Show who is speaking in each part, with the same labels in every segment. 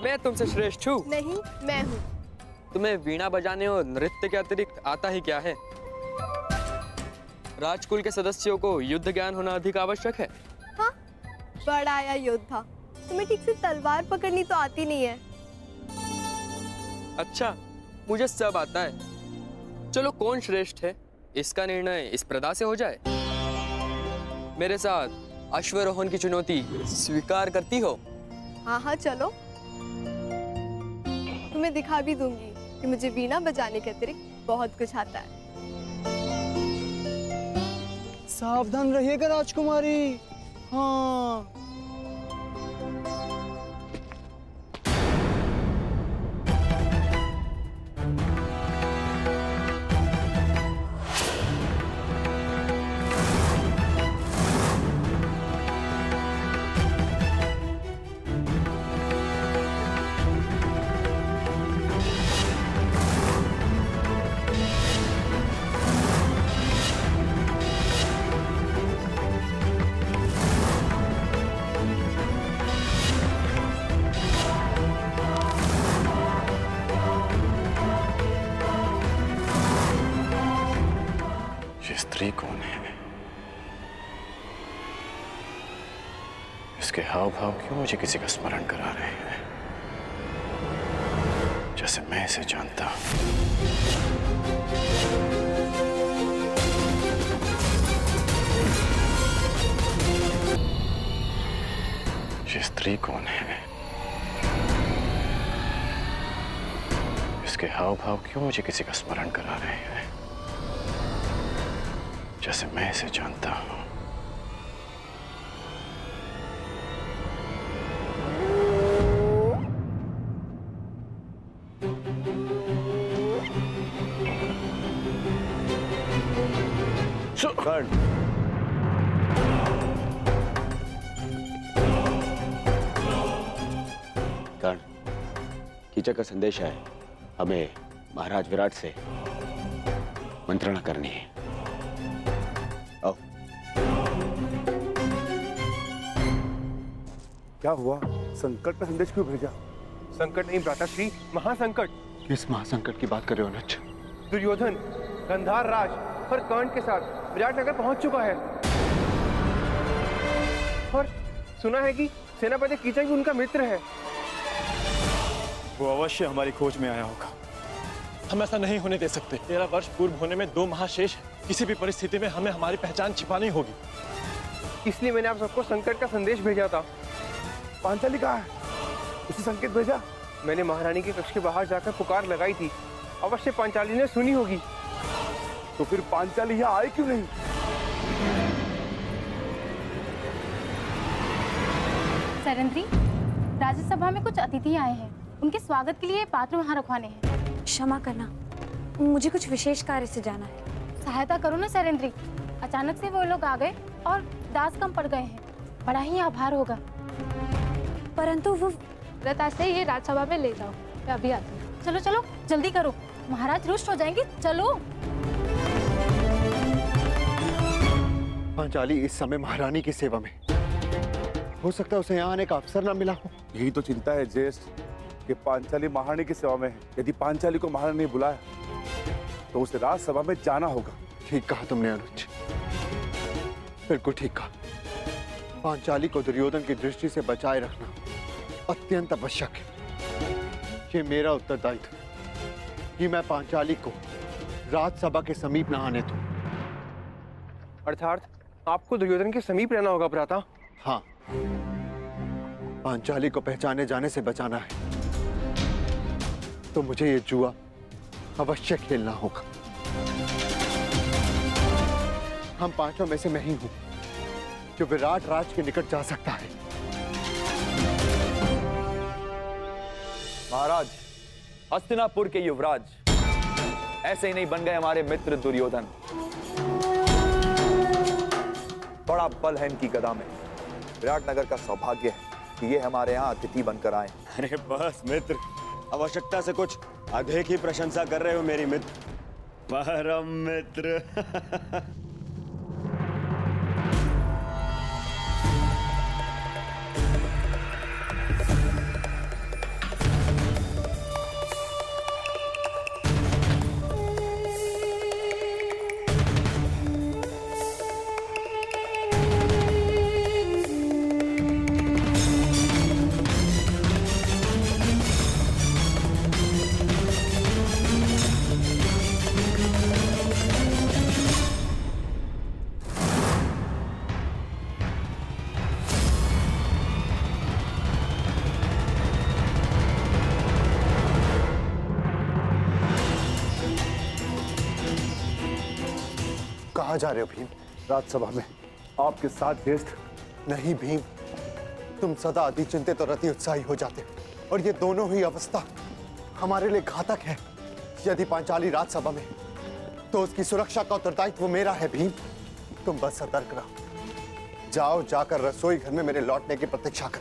Speaker 1: मैं तुमसे श्रेष्ठ हूँ?
Speaker 2: नहीं, मैं हूँ।
Speaker 1: तुम्हें वीणा बजाने और नृत्य के अतिरिक्त आता ही क्या है? राजकुल के सदस्यों को युद्ध ज्ञान होना अधिक आवश्यक है।
Speaker 2: हाँ, बड़ा आया योद्धा। तुम्हें ठीक से तलवार पकड़नी तो आती नहीं है।
Speaker 1: अच्छा, मुझे सब आता है। चलो कौन श्रेष्ठ है इसका निर्णय इस प्रदा से हो जाए। मेरे साथ अश्वरोहण की चुनौती स्वीकार करती हो?
Speaker 2: हाँ हाँ चलो, तुम्हें दिखा भी दूंगी कि मुझे वीणा बजाने के अतिरिक्त बहुत कुछ आता है।
Speaker 3: सावधान रहिएगा राजकुमारी। हाँ।
Speaker 4: स्त्री कौन है? इसके हाव भाव क्यों मुझे किसी का स्मरण करा रहे हैं, जैसे मैं इसे जानता हूं। ये स्त्री कौन है? इसके हाव भाव क्यों मुझे किसी का स्मरण करा रहे हैं, जैसे मैं इसे जानता हूं।
Speaker 5: कर्ण, कर्ण, कीचक का संदेश है। हमें महाराज विराट से मंत्रणा करनी है। आओ।
Speaker 6: क्या हुआ? संकट का संदेश क्यों भेजा?
Speaker 7: संकट नहीं भ्राताश्री, महासंकट।
Speaker 5: किस महासंकट की बात कर रहे हो अनुज?
Speaker 7: दुर्योधन गंधार राज और कर्ण के साथ विराटनगर पहुंच चुका है और सुना है कि सेनापति कीचक भी उनका मित्र है।
Speaker 8: वो अवश्य हमारी खोज में आया होगा। हम ऐसा नहीं होने दे सकते। 13 वर्ष पूर्व होने में 2 महाशेष हैं। किसी भी परिस्थिति में हमें हमारी पहचान छिपानी होगी।
Speaker 7: इसलिए मैंने आप सबको संकट का संदेश भेजा था।
Speaker 6: पांचाली कहाँ है? उसे संकेत भेजा?
Speaker 7: मैंने महारानी के कक्ष के बाहर जाकर पुकार लगाई थी। अवश्य पांचाली ने सुनी होगी।
Speaker 6: तो फिर पांचाली यहाँ आई क्यों नहीं?
Speaker 9: सरेंद्री, राज्यसभा में कुछ अतिथि आए हैं। उनके स्वागत के लिए पात्र वहाँ रखवाने हैं।
Speaker 10: क्षमा करना, मुझे कुछ विशेष कार्य से जाना है।
Speaker 9: सहायता करो ना सरेंद्री। अचानक से वो लोग आ गए और दास कम पड़ गए हैं। बड़ा ही आभार होगा।
Speaker 10: परंतु वो
Speaker 9: लता से ये राज्यसभा में ले जाओ, मैं अभी आती हूँ। चलो चलो जल्दी करो, महाराज रुष्ट हो जाएंगे। चलो।
Speaker 5: पांचाली इस समय महारानी की सेवा में, हो सकता है उसे यहाँ आने का अवसर न मिला हो।
Speaker 6: यही तो चिंता है ज्येष्ठ, कि पांचाली महारानी की सेवा में है। यदि पांचाली को महारानी ने बुलाया तो उसे राजसभा में जाना होगा।
Speaker 5: ठीक कहा तुमने अनुज, बिल्कुल ठीक कहा। पांचाली को दुर्योधन की दृष्टि से बचाए रखना अत्यंत आवश्यक है। ये मेरा उत्तरदायित्व है कि मैं पांचाली को राजसभा के समीप न आने दूं।
Speaker 7: अर्थात आपको दुर्योधन के समीप रहना होगा भ्राता।
Speaker 5: हाँ, पांचाली को पहचाने जाने से बचाना है तो मुझे ये जुआ अवश्य खेलना होगा। हम पांचों में से मैं ही हूं जो विराट राज के निकट जा सकता है।
Speaker 11: महाराज, हस्तिनापुर के युवराज ऐसे ही नहीं बन गए हमारे मित्र दुर्योधन। बड़ा बल है इनकी गदा में। विराटनगर का सौभाग्य है कि ये हमारे यहाँ अतिथि बनकर आए।
Speaker 8: अरे बस मित्र, आवश्यकता से कुछ अधिक ही प्रशंसा कर रहे हो मेरी मित्र। परम मित्र।
Speaker 5: कहाँ जा रहे हो भीम?
Speaker 6: राजसभा में आपके साथ ज्येष्ठ।
Speaker 5: नहीं भीम, तुम सदा अति चिंतित और अति उत्साही हो जाते हो और ये दोनों ही अवस्था हमारे लिए घातक है। यदि पांचाली राजसभा में तो उसकी सुरक्षा का उत्तरदायित्व मेरा है भीम। तुम बस सतर्क रहो, जाओ जाकर रसोई घर में मेरे लौटने की प्रतीक्षा कर,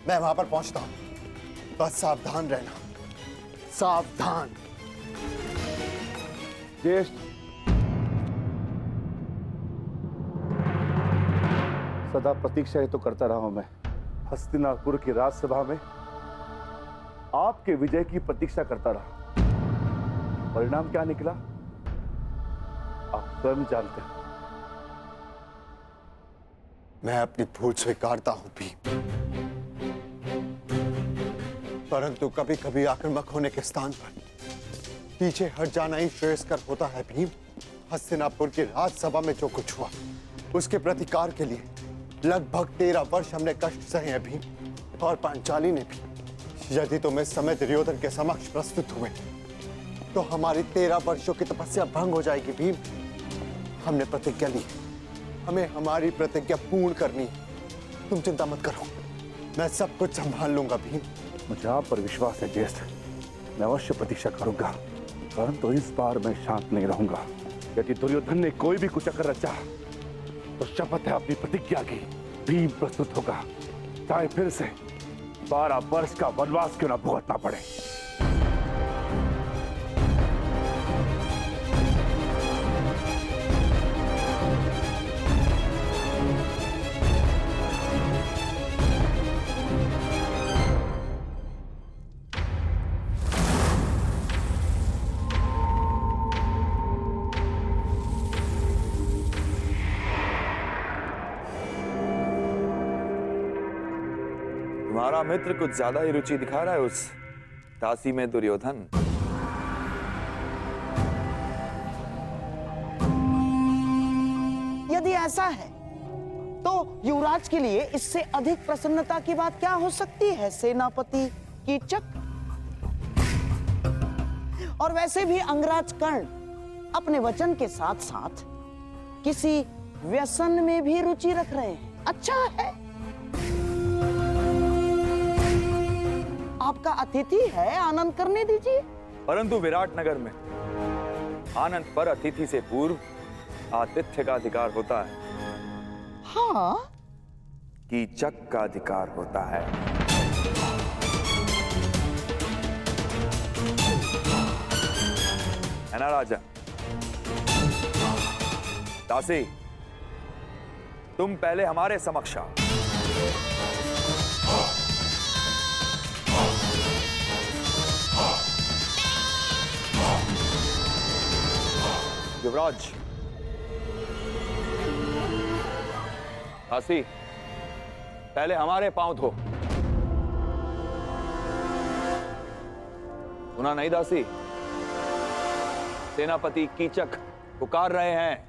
Speaker 5: मैं वहां पर पहुंचता हूं। बस सावधान रहना, सावधान।
Speaker 6: ज्येष्ठ, सदा प्रतीक्षा ही तो करता रहा हूं मैं। हस्तिनापुर की राजसभा में आपके विजय की प्रतीक्षा करता रहा। परिणाम क्या निकला आप स्वयं जानते हैं।
Speaker 5: मैं अपनी भूल स्वीकारता हूं भी, परंतु कभी कभी आक्रामक होने के स्थान पर पीछे हट जाना ही श्रेयस्कर होता है भीम। हस्तिनापुर की राजसभा में जो कुछ हुआ उसके प्रतिकार के लिए लगभग 13 वर्ष हमने कष्ट सहे हैं भीम, और पांचाली ने भी। यदि तुम इस समय दुर्योधन के समक्ष प्रस्तुत हुए तो हमारी 13 वर्षों की तपस्या भंग हो जाएगी भीम। हमने प्रतिज्ञा ली, हमें हमारी प्रतिज्ञा पूर्ण करनी है। तुम चिंता मत करो, मैं सब कुछ संभाल लूंगा भीम।
Speaker 6: मुझे आप पर विश्वास है ज्येष्ठ, मैं अवश्य प्रतीक्षा करूंगा, परंतु इस बार मैं शांत नहीं रहूंगा। यदि दुर्योधन ने कोई भी कुचक्र रचा तो शपथ है अपनी प्रतिज्ञा की, भीम प्रस्तुत होगा, चाहे फिर से 12 वर्ष का वनवास क्यों ना भुगतना पड़े।
Speaker 11: तुम्हारा मित्र कुछ ज्यादा ही रुचि दिखा रहा है उस दासी में दुर्योधन।
Speaker 12: यदि ऐसा है तो युवराज के लिए इससे अधिक प्रसन्नता की बात क्या हो सकती है सेनापति कीचक। और वैसे भी अंगराज कर्ण अपने वचन के साथ साथ किसी व्यसन में भी रुचि रख रहे हैं। अच्छा है, आपका अतिथि है, आनंद करने दीजिए।
Speaker 11: परंतु विराट नगर में आनंद पर अतिथि से पूर्व आतिथ्य का अधिकार होता है।
Speaker 12: हाँ,
Speaker 11: कीचक का अधिकार होता है। है ना राजा? दासी, तुम पहले हमारे समक्ष आओ। युवराज, दासी पहले हमारे पांव धो। सुना नहीं दासी? सेनापति कीचक पुकार रहे हैं।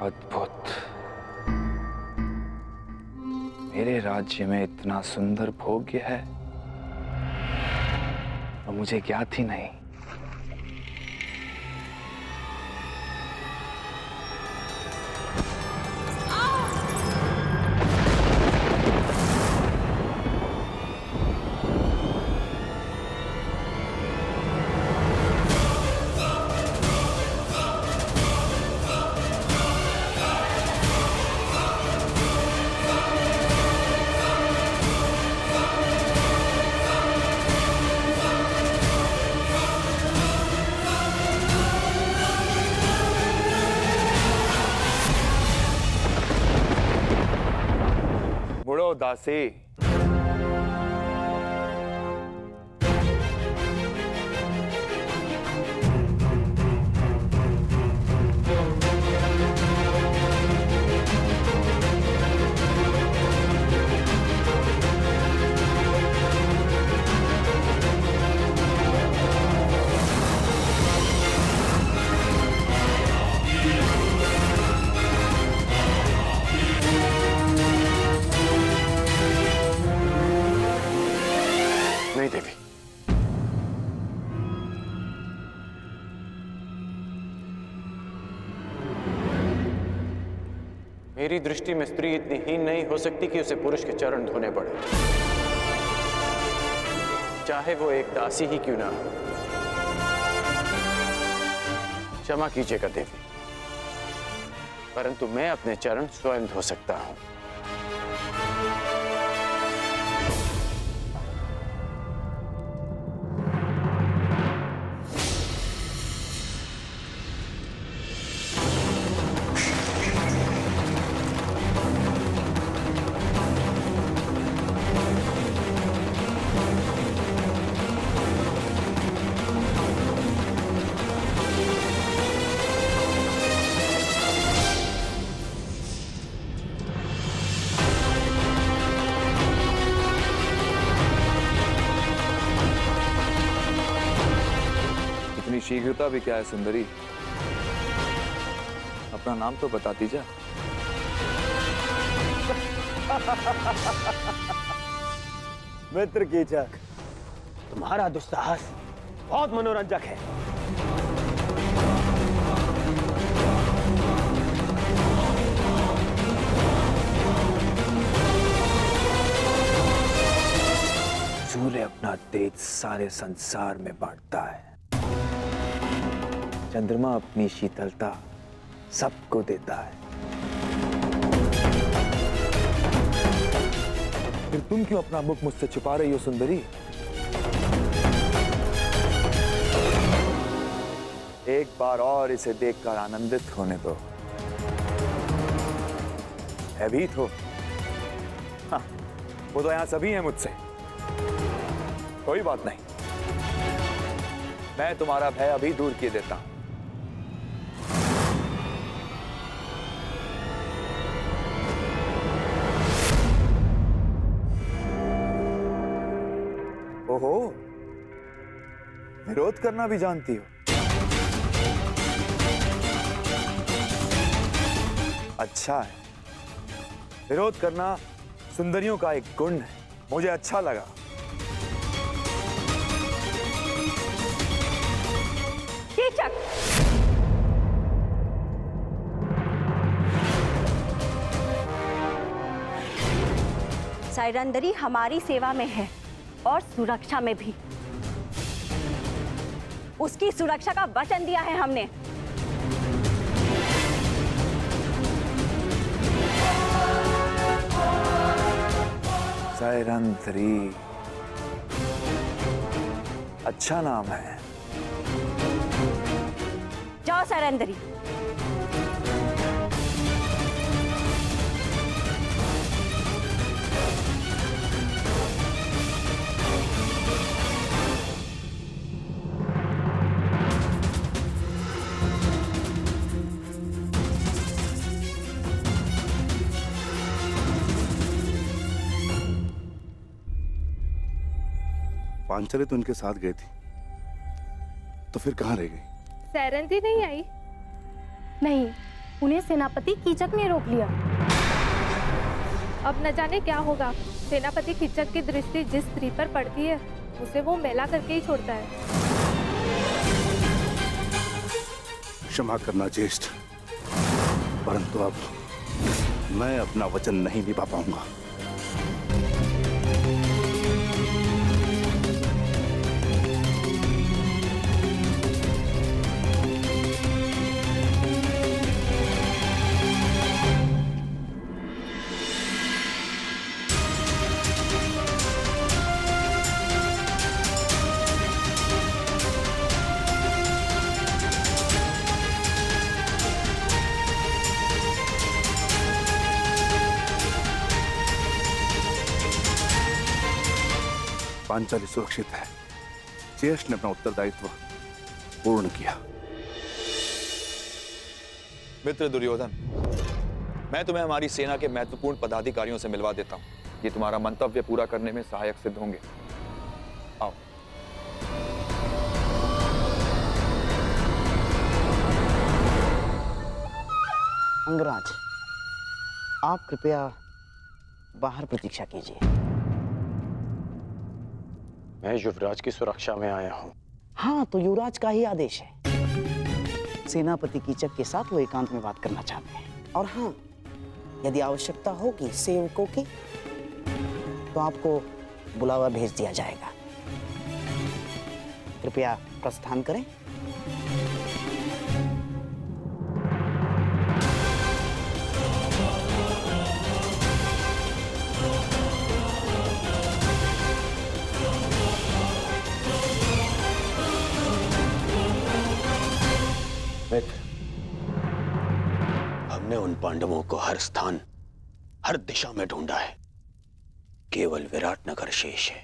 Speaker 13: अद्भुत, मेरे राज्य में इतना सुंदर भोग्य है और मुझे ज्ञात ही नहीं।
Speaker 11: दासी,
Speaker 12: हाँ,
Speaker 13: मेरी दृष्टि में स्त्री इतनी हीन नहीं हो सकती कि उसे पुरुष के चरण धोने पड़े, चाहे वो एक दासी ही क्यों ना हो। क्षमा कीजिएगा देवी, परंतु मैं अपने चरण स्वयं धो सकता हूं।
Speaker 11: शीघ्रता भी क्या है सुंदरी, अपना नाम तो बता दीजिए।
Speaker 3: मित्र कीचक, तुम्हारा दुस्साहस बहुत मनोरंजक है।
Speaker 13: सूर्य अपना तेज सारे संसार में बांटता है, चंद्रमा अपनी शीतलता सबको देता है।
Speaker 11: फिर तुम क्यों अपना मुख मुझसे छुपा रही हो सुंदरी? एक बार और इसे देखकर आनंदित होने दो। भयभीत हो? हाँ, वो तो यहां सभी हैं मुझसे। कोई बात नहीं, मैं तुम्हारा भय अभी दूर किए देता हूं। ओहो, विरोध करना भी जानती हो? अच्छा है, विरोध करना सुंदरियों का एक गुण है, मुझे अच्छा लगा।
Speaker 10: कीचक, सैरंध्री हमारी सेवा में है और सुरक्षा में भी। उसकी सुरक्षा का वचन दिया है हमने।
Speaker 11: सैरंध्री, अच्छा नाम है।
Speaker 10: जाओ सैरंध्री।
Speaker 6: पांचाली तो उनके साथ गई थी, तो फिर कहाँ रह गई?
Speaker 2: सैरंध्री नहीं आई?
Speaker 9: नहीं, उन्हें सेनापति कीचक ने रोक लिया।
Speaker 2: अब न जाने क्या होगा। सेनापति कीचक की दृष्टि जिस स्त्री पर पड़ती है उसे वो मैला करके ही छोड़ता है।
Speaker 6: क्षमा करना ज्येष्ठ, परंतु अब मैं अपना वचन नहीं निभा पाऊंगा। पांचाली सुरक्षित है। ज्येष्ठ ने अपना उत्तरदायित्व पूर्ण किया।
Speaker 11: मित्र दुर्योधन, मैं तुम्हें हमारी सेना के महत्वपूर्ण पदाधिकारियों से मिलवा देता हूं। ये तुम्हारा मंतव्य पूरा करने में सहायक सिद्ध होंगे। आओ।
Speaker 12: अंगराज, आप कृपया बाहर प्रतीक्षा कीजिए।
Speaker 13: मैं युवराज की सुरक्षा में आया हूं।
Speaker 12: हाँ, तो युवराज का ही आदेश है। सेनापति कीचक के साथ वो एकांत में बात करना चाहते हैं। और हाँ, यदि आवश्यकता होगी सेवकों की तो आपको बुलावा भेज दिया जाएगा। कृपया प्रस्थान करें।
Speaker 3: मित्र, हमने उन पांडवों को हर स्थान, हर दिशा में ढूंढा है। केवल विराटनगर शेष है।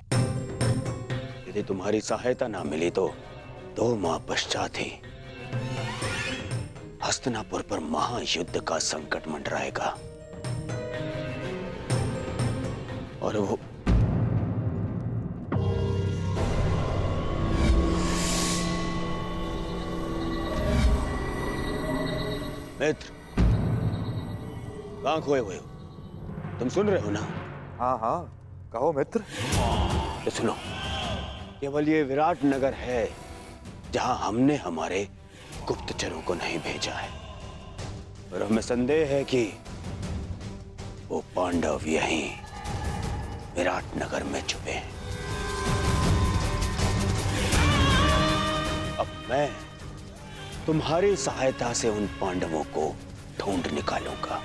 Speaker 3: यदि तुम्हारी सहायता ना मिली तो 2 माह पश्चात ही हस्तिनापुर पर महायुद्ध का संकट मंडराएगा और वो मित्र, कहां खोए हुए हो? तुम सुन रहे हो ना?
Speaker 11: हाँ हाँ, कहो मित्र।
Speaker 3: तो सुनो, केवल ये विराटनगर है जहां हमने हमारे गुप्तचरों को नहीं भेजा है, और हमें संदेह है कि वो पांडव यहीं विराटनगर में छुपे हैं। अब मैं तुम्हारी सहायता से उन पांडवों को ढूंढ निकालूंगा।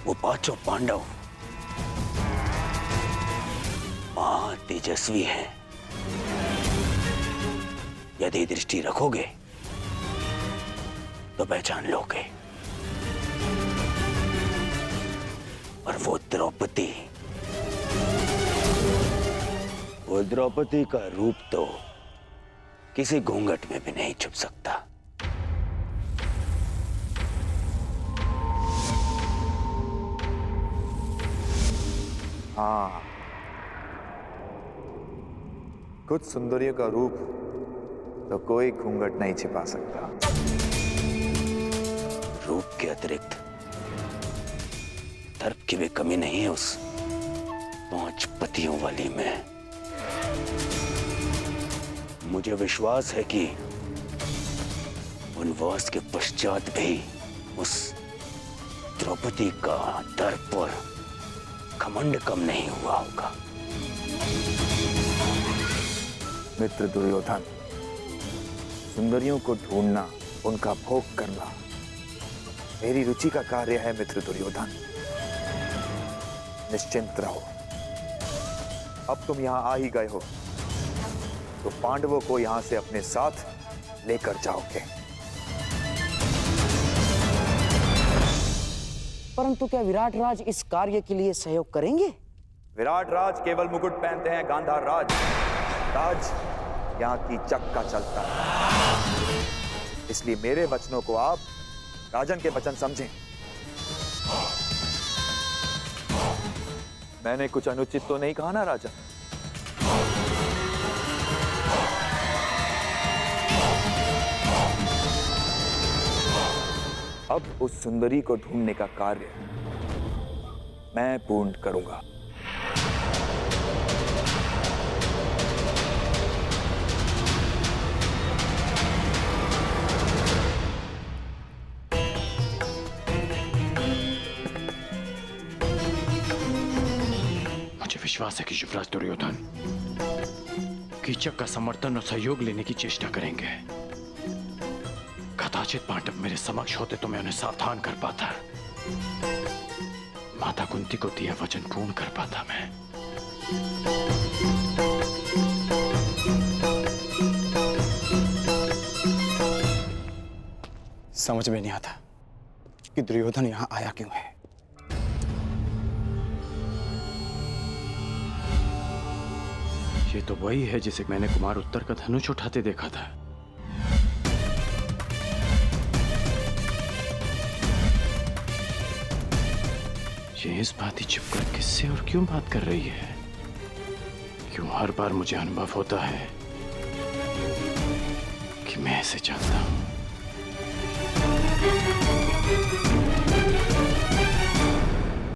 Speaker 3: वो 5 पांडव महातेजस्वी हैं। यदि दृष्टि रखोगे तो पहचान लोगे। और वो द्रौपदी का रूप तो किसी घूंघट में भी नहीं छुप सकता।
Speaker 11: हाँ, कुछ सुंदरियों का रूप तो कोई घूंघट नहीं छिपा सकता।
Speaker 3: रूप के अतिरिक्त दर्प की भी कमी नहीं है उस 5 पतियों वाली में। मुझे विश्वास है कि वनवास के पश्चात भी उस द्रौपदी का दर्प और घमंड कम नहीं हुआ होगा।
Speaker 11: मित्र दुर्योधन, सुंदरियों को ढूंढना, उनका भोग करना मेरी रुचि का कार्य है। मित्र दुर्योधन, निश्चिंत रहो। अब तुम यहां आ ही गए हो तो पांडवों को यहां से अपने साथ लेकर जाओगे।
Speaker 12: परंतु क्या विराट राज इस कार्य के लिए सहयोग करेंगे?
Speaker 11: विराट राज केवल मुकुट पहनते हैं गांधार राज। राज यहाँ की चक्का चलता है। इसलिए मेरे वचनों को आप राजन के वचन समझें। मैंने कुछ अनुचित तो नहीं कहा ना राजन? अब उस सुंदरी को ढूंढने का कार्य मैं पूर्ण करूंगा।
Speaker 4: मुझे विश्वास है कि युवराज दुर्योधन कीचक का समर्थन और सहयोग लेने की चेष्टा करेंगे। कदाचित पांडव मेरे समक्ष होते तो मैं उन्हें सावधान कर पाता, माता कुंती को दिया वचन पूर्ण कर पाता मैं।
Speaker 13: समझ में नहीं आता कि दुर्योधन यहां आया क्यों है।
Speaker 4: ये तो वही है जिसे मैंने कुमार उत्तर का धनुष उठाते देखा था। ये इस बात ही छिपकर किससे और क्यों बात कर रही है? क्यों हर बार मुझे अनुभव होता है कि मैं इसे जानता हूं।